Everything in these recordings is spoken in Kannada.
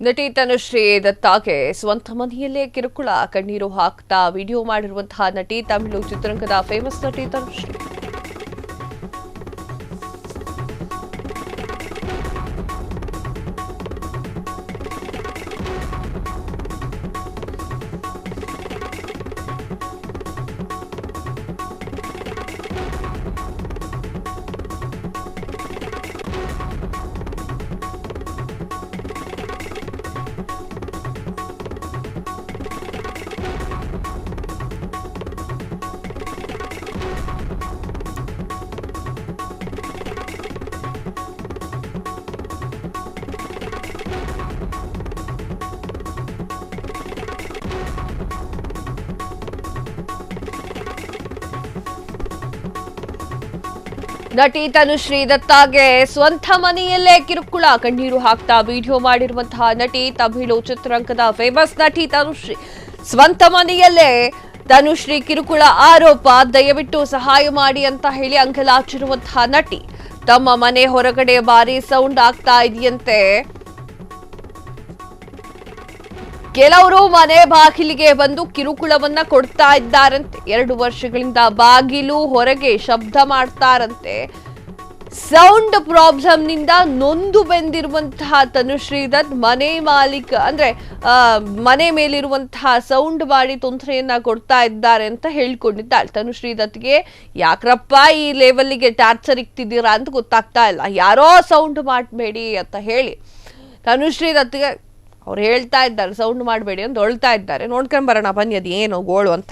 ನಟಿ ತನುಶ್ರೀ ದತ್ತಾಗೆ ಸ್ವಂತ ಮನೆಯಲ್ಲೇ ಕಿರುಕುಳ ಕಣ್ಣೀರು ಹಾಕ್ತಾ ವಿಡಿಯೋ ಮಾಡಿರುವಂತಹ ನಟಿ ತಮಿಳು ಚಿತ್ರರಂಗದ ಫೇಮಸ್ ನಟಿ ತನುಶ್ರೀ. ನಟಿ ತನುಶ್ರೀ ದತ್ತಾಗೆ ಸ್ವಂತ ಮನೆಯಲ್ಲೇ ಕಿರುಕುಳ ಕಣ್ಣೀರು ಹಾಕ್ತಾ ವಿಡಿಯೋ ಮಾಡಿರುವಂತಹ ನಟಿ ತಮಿಳು ಚಿತ್ರರಂಗದ ಫೇಮಸ್ ನಟಿ ತನುಶ್ರೀ. ಸ್ವಂತ ಮನೆಯಲ್ಲೇ ತನುಶ್ರೀ ಕಿರುಕುಳ ಆರೋಪ, ದಯವಿಟ್ಟು ಸಹಾಯ ಮಾಡಿ ಅಂತ ಹೇಳಿ ಅಂಗಲಾಚಿರುವಂತಹ ನಟಿ. ತಮ್ಮ ಮನೆ ಹೊರಗಡೆ ಭಾರಿ ಸೌಂಡ್ ಆಗ್ತಾ ಇದೆಯಂತೆ. ಕೆಲವರು ಮನೆ ಬಾಗಿಲಿಗೆ ಬಂದು ಕಿರುಕುಳವನ್ನ ಕೊಡ್ತಾ ಇದ್ದಾರಂತೆ. 2 ವರ್ಷಗಳಿಂದ ಬಾಗಿಲು ಹೊರಗೆ ಶಬ್ದ ಮಾಡ್ತಾರಂತೆ. ಸೌಂಡ್ ಪ್ರಾಬ್ಲಮ್ ನಿಂದ ನೊಂದು ಬೆಂದಿರುವಂತಹ ತನುಶ್ರೀ ದತ್ ಮನೆ ಮಾಲೀಕ ಅಂದ್ರೆ ಮನೆ ಮೇಲಿರುವಂತಹ ಸೌಂಡ್ ಮಾಡಿ ತೊಂದರೆಯನ್ನ ಕೊಡ್ತಾ ಇದ್ದಾರೆ ಅಂತ ಹೇಳ್ಕೊಂಡಿದ್ದಾಳೆ. ತನುಶ್ರೀ ದತ್ಗೆ ಯಾಕ್ರಪ್ಪ ಈ ಲೆವೆಲ್ಗೆ ಟಾರ್ಚರ್ ಇಕ್ತಿದ್ದೀರಾ ಅಂತ ಗೊತ್ತಾಗ್ತಾ ಇಲ್ಲ. ಯಾರೋ ಸೌಂಡ್ ಮಾಡಬೇಡಿ ಅಂತ ಹೇಳಿ ತನುಶ್ರೀ ದತ್ಗೆ ಅವ್ರು ಹೇಳ್ತಾ ಇದ್ದಾರೆ, ಸೌಂಡ್ ಮಾಡಬೇಡಿ ಅಂತ ಹೊಳ್ತಾ ಇದ್ದಾರೆ. ನೋಡ್ಕೊಂಡ್ ಬರೋಣ ಬನ್ನಿ ಅದು ಏನು ಗೋಳು ಅಂತ.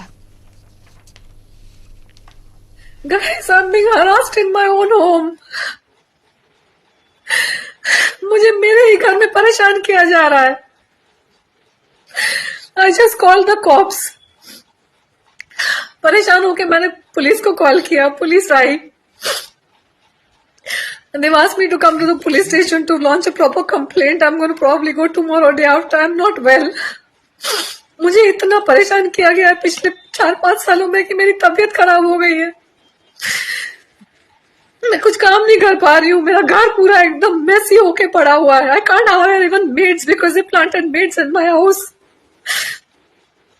Guys, I'm being harassed in my own home. मुझे मेरे ही घर में परेशान किया जा रहा है. I just called the cops. परेशान होके मैंने पुलिस को कॉल किया. Police I. And they've asked me to come to the police station to launch a proper complaint. I'm going to probably go tomorrow, day after. I'm not well. मुझे इतना परेशान किया गया है पिछले 4-5 सालों में कि मेरी तबीयत खराब हो गई है. मैं कुछ काम नहीं कर पा रही हूँ. मेरा घर पूरा एकदम मेसी होके पड़ा हुआ है. I can't hire even maids because they planted maids in my house.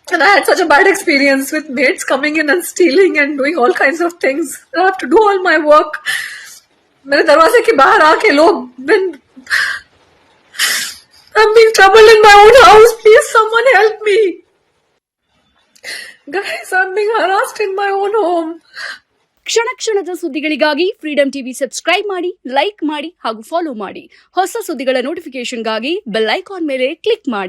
And I had such a bad experience with maids coming in and stealing and doing all kinds of things. I have to do all my work. मेरे दरवाजे के बाहर आके लोग I'm being troubled in my own house. Please, someone help me. Guys, I'm being harassed in my own home. ಕ್ಷಣ ಕ್ಷಣದ ಸುದ್ದಿಗಳಿಗಾಗಿ ಫ್ರೀಡಂ ಟಿವಿ ಸಬ್ಸ್ಕ್ರೈಬ್ ಮಾಡಿ, ಲೈಕ್ ಮಾಡಿ ಹಾಗೂ ಫಾಲೋ ಮಾಡಿ. ಹೊಸ ಸುದ್ದಿಗಳ ನೋಟಿಫಿಕೇಶನ್ಗಾಗಿ ಬೆಲ್ ಐಕಾನ್ ಮೇಲೆ ಕ್ಲಿಕ್ ಮಾಡಿ.